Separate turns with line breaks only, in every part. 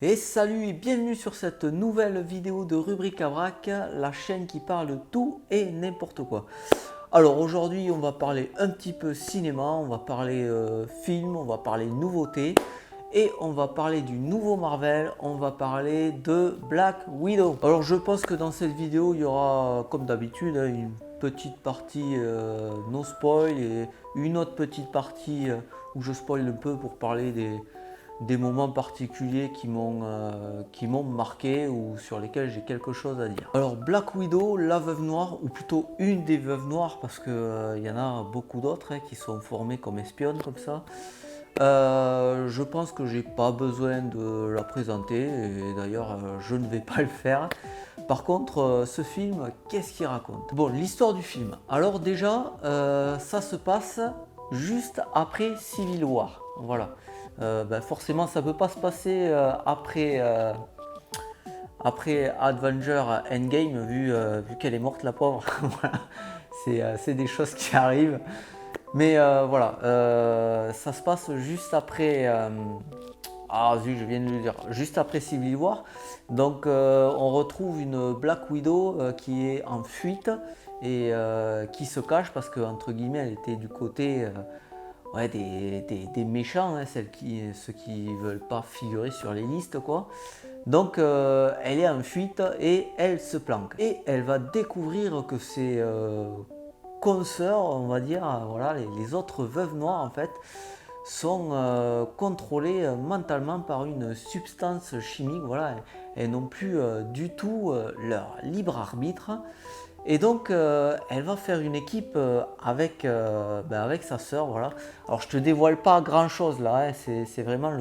Et salut et bienvenue sur cette nouvelle vidéo de Rubrique à Vrac, la chaîne qui parle de tout et n'importe quoi. Alors aujourd'hui on va parler un petit peu cinéma, on va parler film, on va parler nouveautés et on va parler du nouveau Marvel, on va parler de Black Widow. Alors je pense que dans cette vidéo il y aura comme d'habitude une petite partie no spoil et une autre petite partie où je spoil un peu pour parler des moments particuliers qui m'ont marqué ou sur lesquels j'ai quelque chose à dire. Alors Black Widow, la veuve noire, ou plutôt une des veuves noires, parce que y en a beaucoup d'autres qui sont formées comme espionnes comme ça. Je pense que j'ai pas besoin de la présenter et d'ailleurs je ne vais pas le faire. Par contre, ce film, qu'est-ce qu'il raconte? Bon, l'histoire du film. Alors déjà, ça se passe juste après Civil War. Voilà. Forcément, ça ne peut pas se passer après Avenger Endgame, vu qu'elle est morte, la pauvre. Voilà. C'est des choses qui arrivent. Mais voilà, ça se passe juste après. Zut, je viens de le dire. Juste après Civil War. Donc, on retrouve une Black Widow qui est en fuite et qui se cache parce que, entre guillemets, elle était du côté des méchants, hein, ceux qui veulent pas figurer sur les listes, quoi. Donc, elle est en fuite et elle se planque. Et elle va découvrir que ses consoeurs, on va dire, voilà, les autres veuves noires, en fait, sont contrôlées mentalement par une substance chimique. Voilà, elles n'ont plus du tout leur libre arbitre. Et donc, elle va faire une équipe avec sa sœur. Voilà. Alors, je te dévoile pas grand chose là, hein, c'est vraiment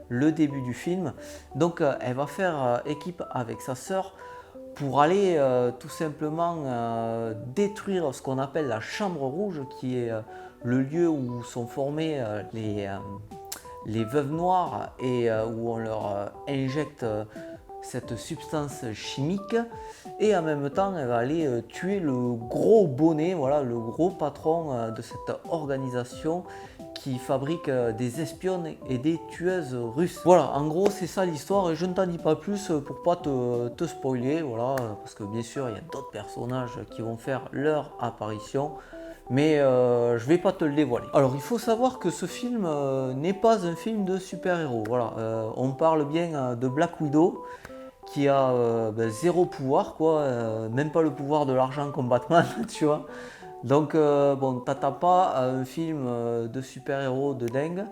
le début du film. Donc, elle va faire équipe avec sa sœur pour aller tout simplement détruire ce qu'on appelle la chambre rouge, qui est le lieu où sont formées les veuves noires et où on leur injecte cette substance chimique. Et en même temps, elle va aller tuer le gros bonnet, voilà, le gros patron de cette organisation qui fabrique des espionnes et des tueuses russes. Voilà, en gros c'est ça l'histoire et je ne t'en dis pas plus pour pas te spoiler, voilà, parce que bien sûr il y a d'autres personnages qui vont faire leur apparition, mais je vais pas te le dévoiler. Alors il faut savoir que ce film n'est pas un film de super-héros, voilà, on parle bien de Black Widow qui a zéro pouvoir, quoi, même pas le pouvoir de l'argent comme Batman, tu vois. Donc bon, t'attends pas à un film de super-héros de dingue.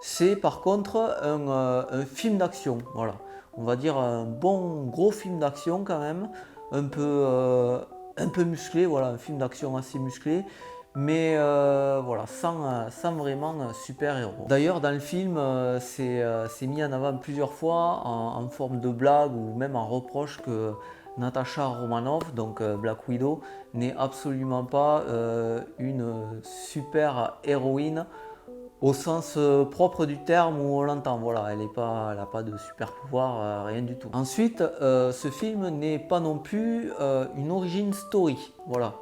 C'est par contre un film d'action, voilà. On va dire un bon gros film d'action quand même, un peu, un peu musclé, voilà, un film d'action assez musclé, mais voilà, sans vraiment super-héros. D'ailleurs, dans le film, c'est mis en avant plusieurs fois en forme de blague ou même en reproche que Natasha Romanoff, donc Black Widow, n'est absolument pas une super héroïne au sens propre du terme où on l'entend. Voilà, elle n'a pas de super pouvoir, rien du tout. Ensuite, ce film n'est pas non plus une origin story. Voilà.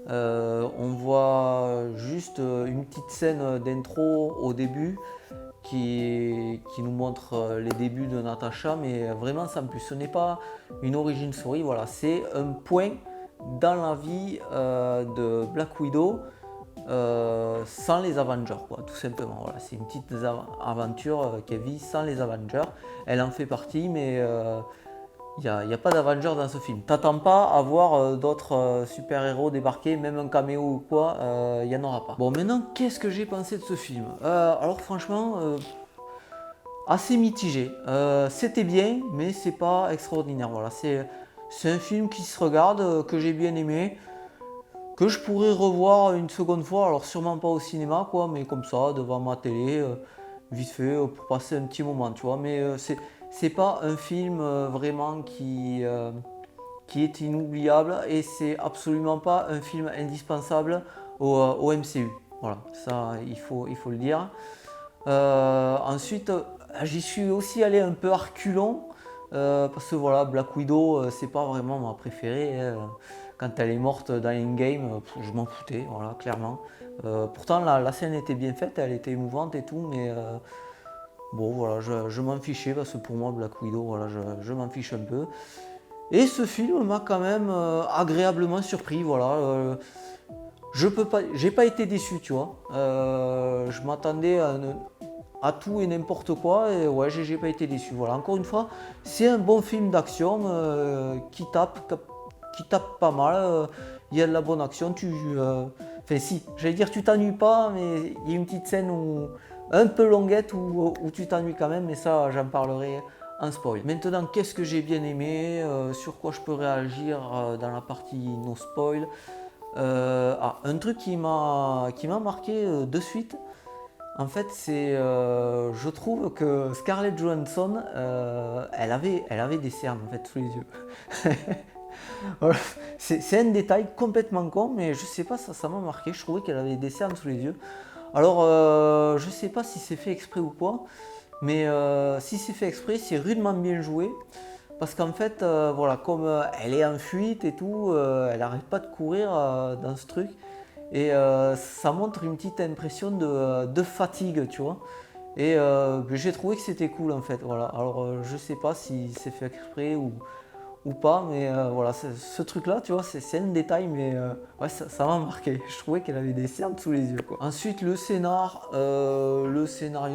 On voit juste une petite scène d'intro au début qui nous montre les débuts de Natasha, mais vraiment sans plus. Ce n'est pas une origin story, voilà, c'est un point dans la vie de Black Widow sans les Avengers, quoi, tout simplement. Voilà, c'est une petite aventure qu'elle vit sans les Avengers. Elle en fait partie, mais il n'y a pas d'Avengers dans ce film. T'attends pas à voir d'autres super-héros débarquer, même un caméo ou quoi, il n'y en aura pas. Bon, maintenant, qu'est-ce que j'ai pensé de ce film? Alors franchement, assez mitigé. C'était bien, mais c'est pas extraordinaire. Voilà, c'est un film qui se regarde, que j'ai bien aimé, que je pourrais revoir une seconde fois. Alors sûrement pas au cinéma, quoi, mais comme ça, devant ma télé, vite fait, pour passer un petit moment, tu vois. Mais c'est pas un film vraiment qui est inoubliable et c'est absolument pas un film indispensable au MCU. Voilà, ça il faut le dire. Ensuite, j'y suis aussi allé un peu à reculons parce que voilà, Black Widow, c'est pas vraiment ma préférée, hein. Quand elle est morte dans Endgame, je m'en foutais, voilà, clairement. Pourtant, la scène était bien faite, elle était émouvante et tout, mais Bon voilà, je m'en fichais parce que pour moi Black Widow, voilà, je m'en fiche un peu. Et ce film m'a quand même agréablement surpris, voilà. Je peux pas, j'ai pas été déçu, tu vois. Je m'attendais à tout et n'importe quoi et ouais, j'ai pas été déçu. Voilà, encore une fois, c'est un bon film d'action qui tape pas mal. Il y a de la bonne action. Enfin si, j'allais dire tu t'ennuies pas, mais il y a une petite scène un peu longuette où tu t'ennuies quand même, mais ça j'en parlerai en spoil. Maintenant, qu'est-ce que j'ai bien aimé, sur quoi je peux réagir dans la partie no spoil. Un truc qui m'a marqué de suite, en fait, je trouve que Scarlett Johansson, elle avait des cernes en fait sous les yeux. Voilà. C'est un détail complètement con, mais je sais pas, ça m'a marqué. Je trouvais qu'elle avait des cernes sous les yeux. Alors, je sais pas si c'est fait exprès ou quoi, mais si c'est fait exprès, c'est rudement bien joué. Parce qu'en fait, voilà, comme elle est en fuite et tout, elle n'arrête pas de courir dans ce truc. Et ça montre une petite impression de fatigue, tu vois. Et j'ai trouvé que c'était cool en fait. Voilà. Alors je sais pas si c'est fait exprès ou pas, mais voilà, ce truc-là, tu vois, c'est un détail, mais ouais, ça m'a marqué. Je trouvais qu'elle avait des cernes sous les yeux, quoi. Ensuite, le scénario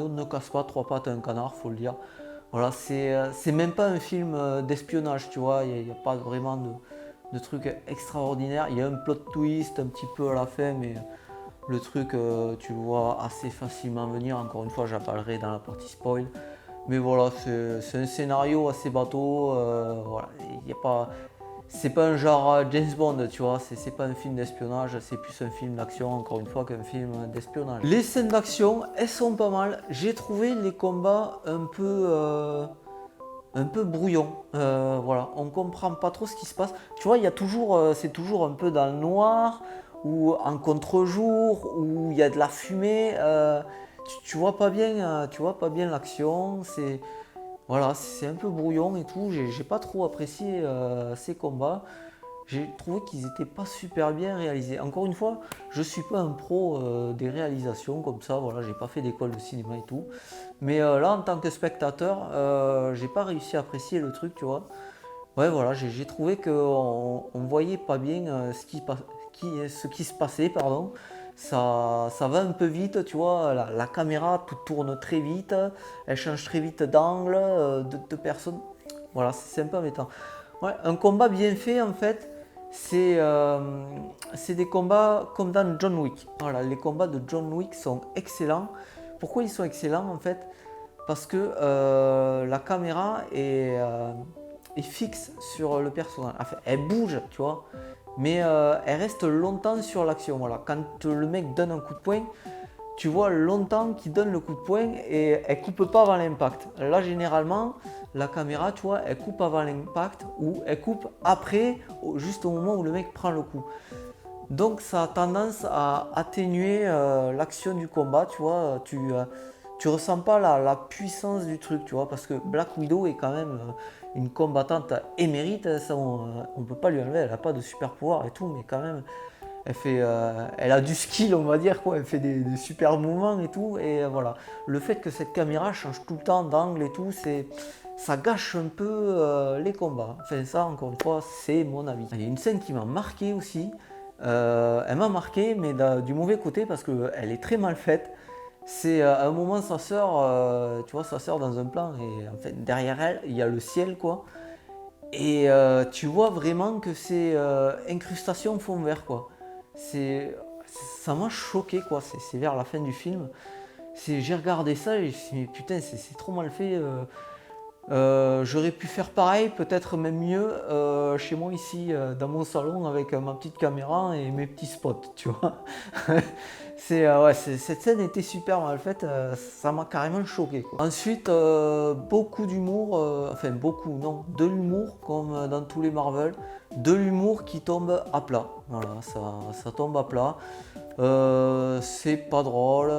ne casse pas trois pattes à un canard, faut le dire. Voilà, c'est même pas un film d'espionnage, tu vois, il n'y a pas vraiment de trucs extraordinaires. Il y a un plot twist un petit peu à la fin, mais le truc, tu le vois assez facilement venir. Encore une fois, j'en parlerai dans la partie spoil. Mais voilà, c'est un scénario assez bateau. Voilà, y a pas, c'est pas un genre James Bond, tu vois. C'est pas un film d'espionnage, c'est plus un film d'action, encore une fois, qu'un film d'espionnage. Les scènes d'action, elles sont pas mal. J'ai trouvé les combats un peu brouillons. Voilà, on comprend pas trop ce qui se passe. Tu vois, il y a toujours, c'est toujours un peu dans le noir ou en contre-jour où il y a de la fumée. Tu vois pas bien, l'action. C'est un peu brouillon et tout. J'ai pas trop apprécié ces combats. J'ai trouvé qu'ils n'étaient pas super bien réalisés. Encore une fois, je suis pas un pro des réalisations comme ça. Voilà, j'ai pas fait d'école de cinéma et tout. Mais là, en tant que spectateur, j'ai pas réussi à apprécier le truc, tu vois. Ouais, voilà, j'ai trouvé qu'on voyait pas bien ce qui se passait, pardon. Ça va un peu vite, tu vois. La caméra tout tourne très vite, elle change très vite d'angle, de personne. Voilà, c'est un peu embêtant. Ouais, un combat bien fait, en fait, c'est des combats comme dans John Wick. Voilà, les combats de John Wick sont excellents. Pourquoi ils sont excellents, en fait? Parce que la caméra est fixe sur le personnage. Enfin, elle bouge, tu vois, mais elle reste longtemps sur l'action. Voilà. Quand le mec donne un coup de poing, tu vois longtemps qu'il donne le coup de poing et elle coupe pas avant l'impact. Là, généralement, la caméra, tu vois, elle coupe avant l'impact ou elle coupe après, juste au moment où le mec prend le coup. Donc ça a tendance à atténuer l'action du combat, tu vois. Tu ressens pas la puissance du truc, tu vois, parce que Black Widow est quand même une combattante émérite, ça on peut pas lui enlever, elle a pas de super pouvoir et tout, mais quand même, elle a du skill, on va dire, quoi, elle fait des super mouvements et tout, et voilà. Le fait que cette caméra change tout le temps d'angle et tout, ça gâche un peu les combats. Enfin ça, encore une fois, c'est mon avis. Il y a une scène qui m'a marqué aussi, elle m'a marqué, mais du mauvais côté, parce qu'elle est très mal faite. C'est à un moment sa sœur, tu vois, sa sœur dans un plan et en fait derrière elle il y a le ciel quoi. Et tu vois vraiment que c'est incrustation fond vert quoi. C'est, ça m'a choqué quoi. C'est vers la fin du film. J'ai regardé ça et je me suis dit mais putain c'est trop mal fait. J'aurais pu faire pareil, peut-être même mieux chez moi ici dans mon salon avec ma petite caméra et mes petits spots, tu vois. Ouais, cette scène était super mal faite, ça m'a carrément choqué, quoi. Ensuite, beaucoup d'humour, enfin beaucoup, non, de l'humour comme dans tous les Marvel, de l'humour qui tombe à plat. Voilà, ça tombe à plat. C'est pas drôle,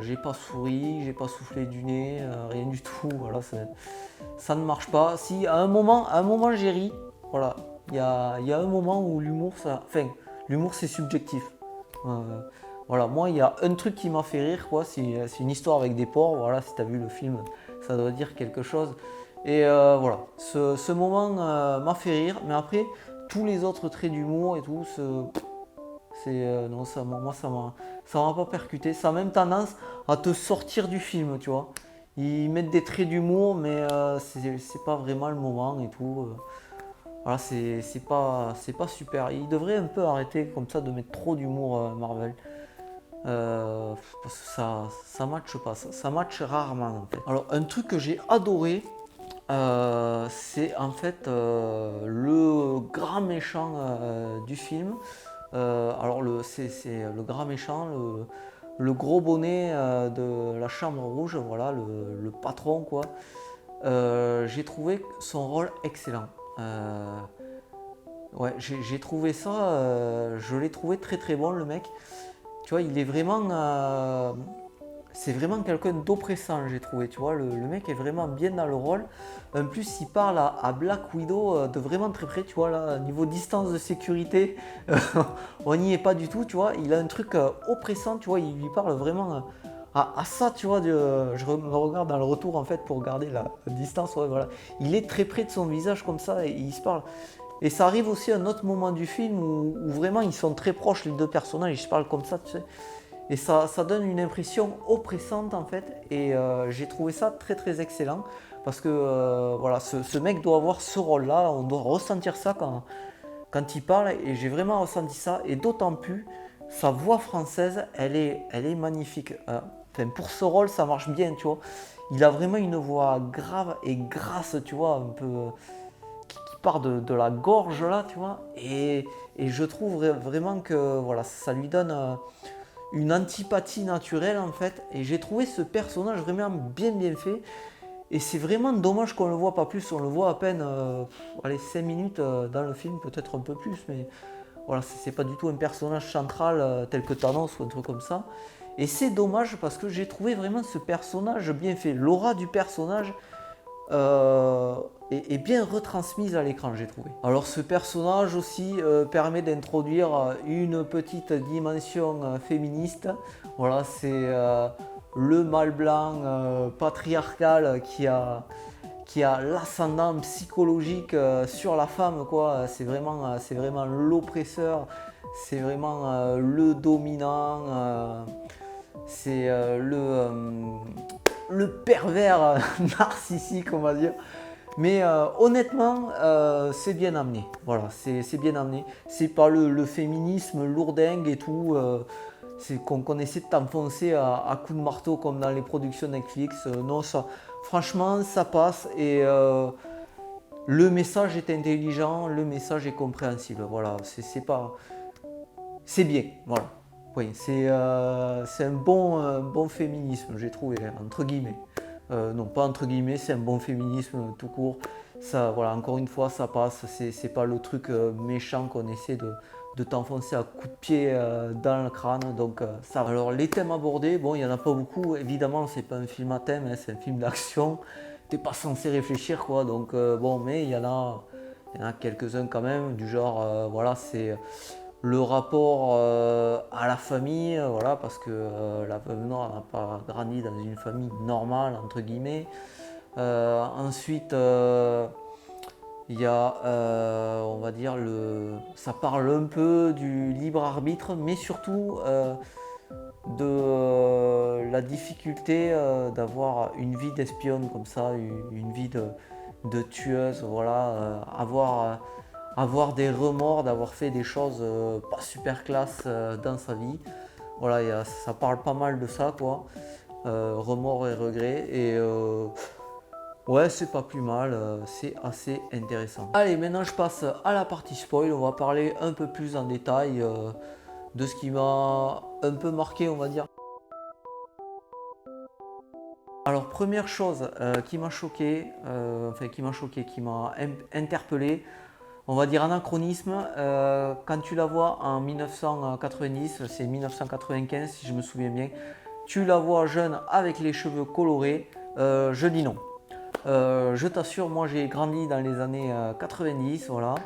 j'ai pas souri, j'ai pas soufflé du nez, rien du tout. Voilà, ça ne marche pas. Si à un moment j'ai ri, voilà, il y a un moment où l'humour, l'humour c'est subjectif. Voilà, moi il y a un truc qui m'a fait rire, quoi, c'est une histoire avec des porcs, voilà, si tu as vu le film, ça doit dire quelque chose. Et voilà, ce moment m'a fait rire, mais après, tous les autres traits d'humour et tout, non, moi ça m'a pas percuté, ça a même tendance à te sortir du film, tu vois. Ils mettent des traits d'humour, mais c'est pas vraiment le moment et tout. Voilà, c'est pas super. Ils devraient un peu arrêter comme ça de mettre trop d'humour Marvel. Parce que ça matche pas, ça matche rarement en fait. Alors un truc que j'ai adoré, c'est en fait le grand méchant du film. C'est le grand méchant, le gros bonnet de la Chambre Rouge, voilà, le patron quoi. J'ai trouvé son rôle excellent. Ouais, j'ai trouvé ça, je l'ai trouvé très très bon le mec. Tu vois, il est vraiment, c'est vraiment quelqu'un d'oppressant, j'ai trouvé. Tu vois, le mec est vraiment bien dans le rôle. En plus, il parle à Black Widow de vraiment très près. Tu vois, là, niveau distance de sécurité, on n'y est pas du tout. Tu vois, il a un truc oppressant. Tu vois, il lui parle vraiment à ça. Tu vois, me regarde dans le retour en fait pour garder la distance. Ouais, voilà. Il est très près de son visage comme ça et il se parle. Et ça arrive aussi à un autre moment du film où vraiment ils sont très proches les deux personnages, ils se parlent comme ça, tu sais. Et ça donne une impression oppressante en fait. Et j'ai trouvé ça très très excellent. Parce que voilà, ce mec doit avoir ce rôle-là, on doit ressentir ça quand il parle. Et j'ai vraiment ressenti ça. Et d'autant plus, sa voix française, elle est magnifique. Enfin, pour ce rôle, ça marche bien, tu vois. Il a vraiment une voix grave et grasse, tu vois, un peu part de la gorge là, tu vois. Et je trouve vraiment que voilà, ça lui donne une antipathie naturelle en fait. Et j'ai trouvé ce personnage vraiment bien fait. Et c'est vraiment dommage qu'on le voit pas plus. On le voit à peine allez, 5 minutes dans le film, peut-être un peu plus. Mais voilà, c'est pas du tout un personnage central tel que Thanos ou un truc comme ça. Et c'est dommage parce que j'ai trouvé vraiment ce personnage bien fait. L'aura du personnage euh, est bien retransmise à l'écran, j'ai trouvé. Alors ce personnage aussi permet d'introduire une petite dimension féministe. Voilà, c'est le mâle blanc patriarcal qui a l'ascendant psychologique sur la femme, quoi. C'est vraiment l'oppresseur, c'est vraiment le dominant, c'est le pervers narcissique, on va dire. Mais honnêtement, c'est bien amené. Voilà, c'est bien amené. C'est pas le féminisme lourdingue et tout. C'est qu'on essaie de t'enfoncer à coups de marteau comme dans les productions Netflix. Non, ça, franchement, ça passe. Et le message est intelligent, le message est compréhensible. Voilà, c'est pas. C'est bien. Voilà. Oui, c'est un bon féminisme, j'ai trouvé, entre guillemets. Non, pas entre guillemets, c'est un bon féminisme tout court. Ça, voilà, encore une fois, ça passe. C'est pas le truc méchant qu'on essaie de t'enfoncer à coups de pied dans le crâne. Donc, ça. Alors, les thèmes abordés, bon, il n'y en a pas beaucoup. Évidemment, c'est pas un film à thème, hein, c'est un film d'action. T'es pas censé réfléchir, quoi. Donc, bon, mais il y en a quelques-uns quand même, du genre, voilà, c'est le rapport à la famille, voilà, parce que la veuve noire n'a pas grandi dans une famille normale, entre guillemets. Ensuite, il y a, on va dire, ça parle un peu du libre arbitre, mais surtout de la difficulté d'avoir une vie d'espionne comme ça, une vie de tueuse, voilà, avoir des remords d'avoir fait des choses pas super classe dans sa vie. Voilà, ça parle pas mal de ça, quoi. Remords et regrets. Et ouais, c'est pas plus mal, c'est assez intéressant. Allez, maintenant je passe à la partie spoil. On va parler un peu plus en détail de ce qui m'a un peu marqué, on va dire. Alors, première chose qui m'a choqué, qui m'a interpellé, on va dire anachronisme, quand tu la vois en 1990, c'est 1995 si je me souviens bien, tu la vois jeune avec les cheveux colorés, je dis non. Je t'assure, moi j'ai grandi dans les années 90, voilà.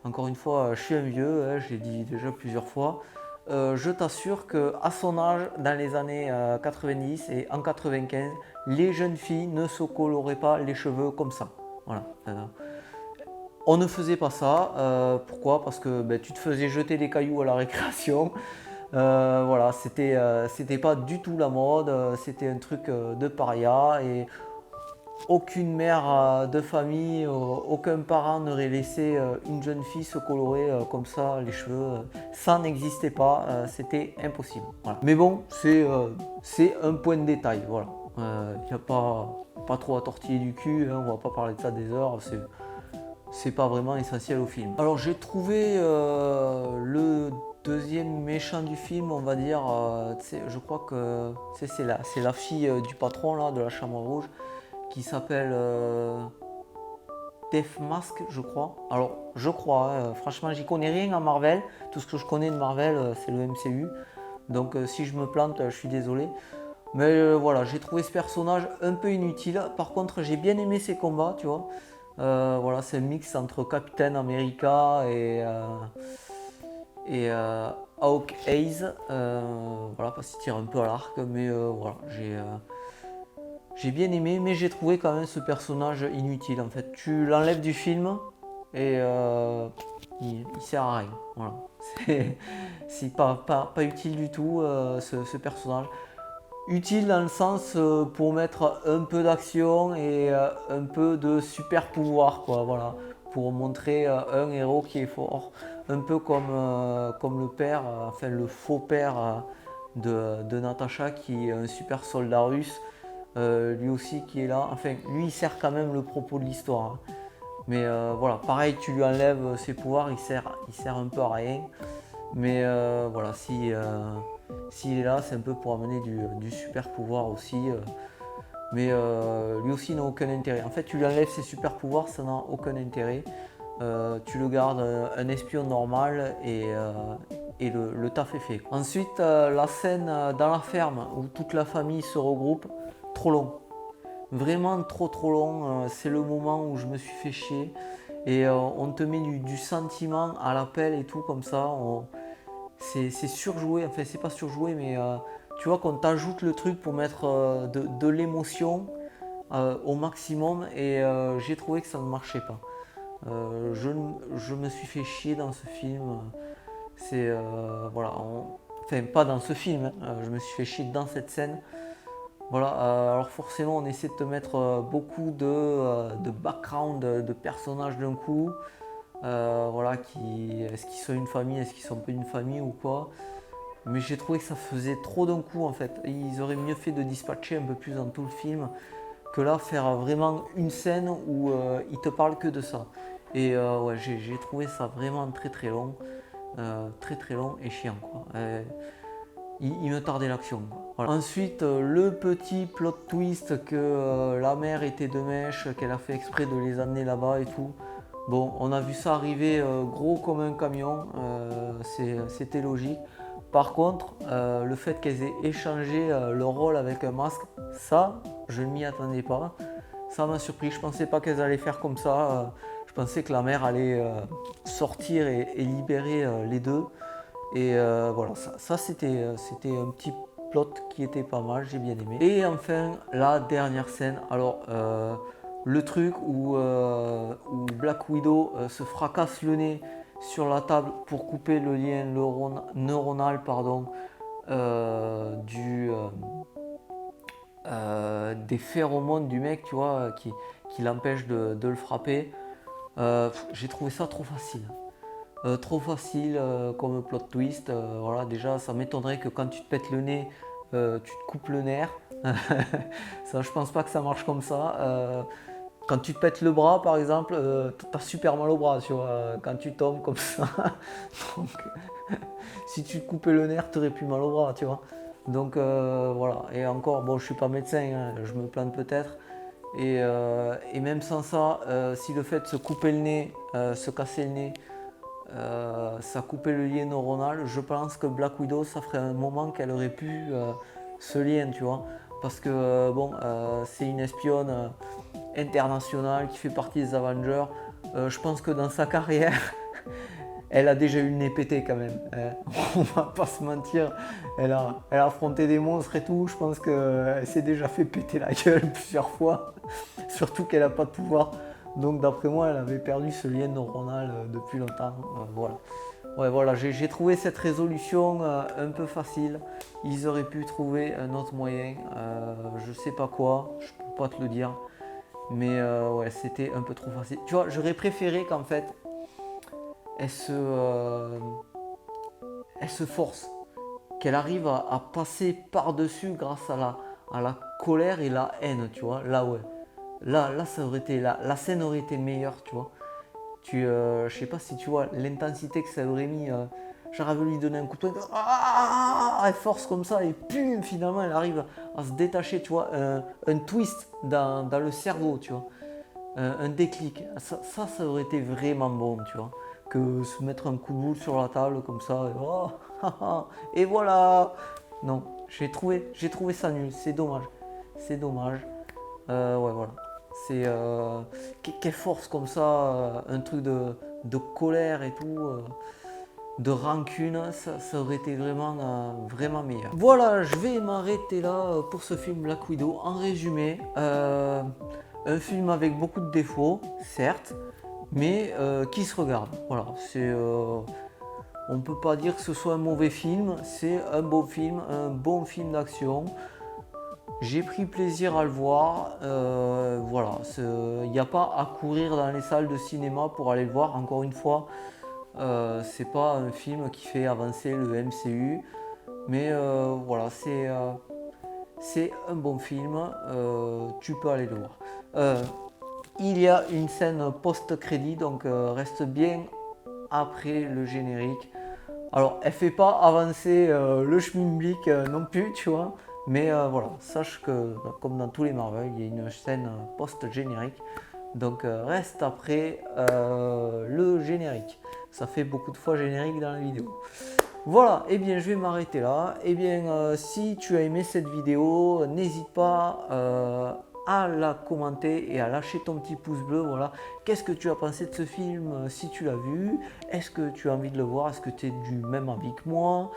Encore une fois, je suis un vieux, hein, je l'ai dit déjà plusieurs fois. je t'assure qu'à son âge, dans les années 90 et en 95, les jeunes filles ne se coloraient pas les cheveux comme ça. Voilà. On ne faisait pas ça. Pourquoi? Parce que ben, tu te faisais jeter des cailloux à la récréation. Voilà, c'était pas du tout la mode. C'était un truc de paria et aucune mère de famille, aucun parent n'aurait laissé une jeune fille se colorer comme ça les cheveux. Ça n'existait pas, c'était impossible. Voilà. Mais bon, c'est un point de détail. Voilà. Il n'y a pas trop à tortiller du cul, hein, on va pas parler de ça des heures. C'est pas vraiment essentiel au film. Alors j'ai trouvé le deuxième méchant du film, on va dire, je crois que c'est la fille du patron là, de la Chambre Rouge, qui s'appelle Death Mask, je crois. Alors je crois, franchement j'y connais rien en Marvel, tout ce que je connais de Marvel c'est le MCU, donc si je me plante je suis désolé. Mais voilà, j'ai trouvé ce personnage un peu inutile. Par contre j'ai bien aimé ses combats, tu vois. Voilà, c'est un mix entre Captain America et Hawkeye. Voilà, parce qu'il tire un peu à l'arc, mais voilà, j'ai bien aimé, mais j'ai trouvé quand même ce personnage inutile. En fait, tu l'enlèves du film et il sert à rien. Voilà, c'est pas utile du tout ce personnage. Utile dans le sens pour mettre un peu d'action et un peu de super pouvoir, quoi, voilà, pour montrer un héros qui est fort, un peu comme le père, enfin le faux père de Natasha qui est un super soldat russe, lui aussi qui est là, enfin lui il sert quand même le propos de l'histoire, hein. Mais voilà, pareil, tu lui enlèves ses pouvoirs, il sert un peu à rien, mais voilà, s'il est là, c'est un peu pour amener du super pouvoir aussi. Mais lui aussi n'a aucun intérêt. En fait, tu lui enlèves ses super pouvoirs, ça n'a aucun intérêt. Tu le gardes un espion normal et le taf est fait. Ensuite, la scène dans la ferme où toute la famille se regroupe, trop long. Vraiment trop long. C'est le moment où je me suis fait chier. Et on te met du sentiment à l'appel et tout comme ça. C'est surjoué, enfin c'est pas surjoué, mais tu vois qu'on t'ajoute le truc pour mettre de l'émotion au maximum et j'ai trouvé que ça ne marchait pas. Je me suis fait chier dans ce film. C'est voilà, enfin pas dans ce film, hein, je me suis fait chier dans cette scène. Voilà, alors forcément on essaie de te mettre beaucoup de background, de personnages d'un coup. Voilà, est-ce qu'ils sont une famille, est-ce qu'ils sont pas une famille ou quoi. Mais j'ai trouvé que ça faisait trop d'un coup en fait. Ils auraient mieux fait de dispatcher un peu plus dans tout le film que là faire vraiment une scène où ils te parlent que de ça. Et ouais, j'ai trouvé ça vraiment très long, très long et chiant, quoi. Il me tardait l'action, quoi. Voilà. Ensuite, le petit plot twist que la mère était de mèche, qu'elle a fait exprès de les amener là-bas et tout. Bon, on a vu ça arriver gros comme un camion, c'était logique. Par contre, le fait qu'elles aient échangé leur rôle avec un masque, ça, je ne m'y attendais pas. Ça m'a surpris, je pensais pas qu'elles allaient faire comme ça. Je pensais que la mère allait sortir et libérer les deux. Et voilà, ça c'était un petit plot qui était pas mal, j'ai bien aimé. Et enfin, la dernière scène. Alors, le truc où Black Widow se fracasse le nez sur la table pour couper le lien neuronal pardon, des phéromones du mec, tu vois, qui l'empêche de le frapper. J'ai trouvé ça trop facile. Trop facile comme plot twist. Voilà, déjà, ça m'étonnerait que quand tu te pètes le nez, tu te coupes le nerf. Ça, je pense pas que ça marche comme ça. Quand tu te pètes le bras, par exemple, t'as super mal au bras, tu vois, quand tu tombes comme ça. Donc, si tu te coupais le nerf, t'aurais plus mal au bras, tu vois. Donc voilà. Et encore, bon, je suis pas médecin, hein, je me plante peut-être. Et même sans ça, si le fait de se couper le nez, se casser le nez, ça coupait le lien neuronal, je pense que Black Widow, ça ferait un moment qu'elle aurait pu ce lien, tu vois. Parce que bon, c'est une espionne internationale qui fait partie des Avengers. Je pense que dans sa carrière, elle a déjà eu le nez pété quand même, hein. On va pas se mentir, elle a affronté des monstres et tout, je pense qu'elle s'est déjà fait péter la gueule plusieurs fois, surtout qu'elle n'a pas de pouvoir. Donc d'après moi, elle avait perdu ce lien neuronal depuis longtemps, voilà. Ouais, voilà, j'ai trouvé cette résolution un peu facile. Ils auraient pu trouver un autre moyen, je sais pas quoi, je peux pas te le dire. Mais ouais, c'était un peu trop facile. Tu vois, j'aurais préféré qu'en fait, elle se force, qu'elle arrive à passer par-dessus grâce à la colère et la haine, tu vois. Là, ouais. Là, ça aurait été, la scène aurait été meilleure, tu vois. Je sais pas si tu vois l'intensité que ça aurait mis. Genre, elle veut lui donner un coup de poing, elle force comme ça et pum, finalement, elle arrive à se détacher, tu vois. Un twist dans le cerveau, tu vois. Un déclic. Ça aurait été vraiment bon, tu vois. Que se mettre un coup de boule sur la table comme ça, et, oh, et voilà. Non, j'ai trouvé ça nul, c'est dommage. C'est dommage. Ouais, voilà. C'est quelle force comme ça, un truc de colère et tout, de rancune, ça aurait été vraiment meilleur. Voilà, je vais m'arrêter là pour ce film Black Widow. En résumé, un film avec beaucoup de défauts, certes, mais qui se regarde. Voilà, on ne peut pas dire que ce soit un mauvais film, c'est un bon film d'action. J'ai pris plaisir à le voir. Voilà, il n'y a pas à courir dans les salles de cinéma pour aller le voir. Encore une fois, c'est pas un film qui fait avancer le MCU, mais voilà, c'est un bon film. Tu peux aller le voir. Il y a une scène post-crédit, donc reste bien après le générique. Alors, elle fait pas avancer le schmilblick non plus, tu vois. Mais voilà, sache que comme dans tous les Marvel, il y a une scène post-générique. Donc reste après le générique. Ça fait beaucoup de fois générique dans la vidéo. Voilà, et bien je vais m'arrêter là. Et bien si tu as aimé cette vidéo, n'hésite pas à la commenter et à lâcher ton petit pouce bleu. Voilà, qu'est-ce que tu as pensé de ce film si tu l'as vu? Est-ce que tu as envie de le voir? Est-ce que tu es du même avis que moi?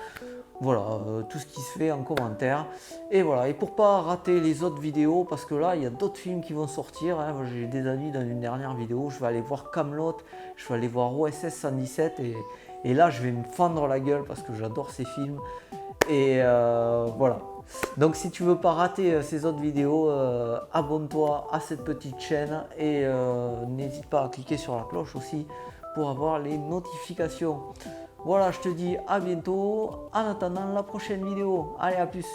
Voilà, tout ce qui se fait en commentaire. Et voilà, et pour pas rater les autres vidéos, parce que là, il y a d'autres films qui vont sortir, hein. J'ai déjà dit dans une dernière vidéo, je vais aller voir Kaamelott, je vais aller voir OSS 117, et là, je vais me fendre la gueule parce que j'adore ces films. Et voilà. Donc si tu veux pas rater ces autres vidéos, abonne-toi à cette petite chaîne et n'hésite pas à cliquer sur la cloche aussi pour avoir les notifications. Voilà, je te dis à bientôt. En attendant la prochaine vidéo. Allez, à plus.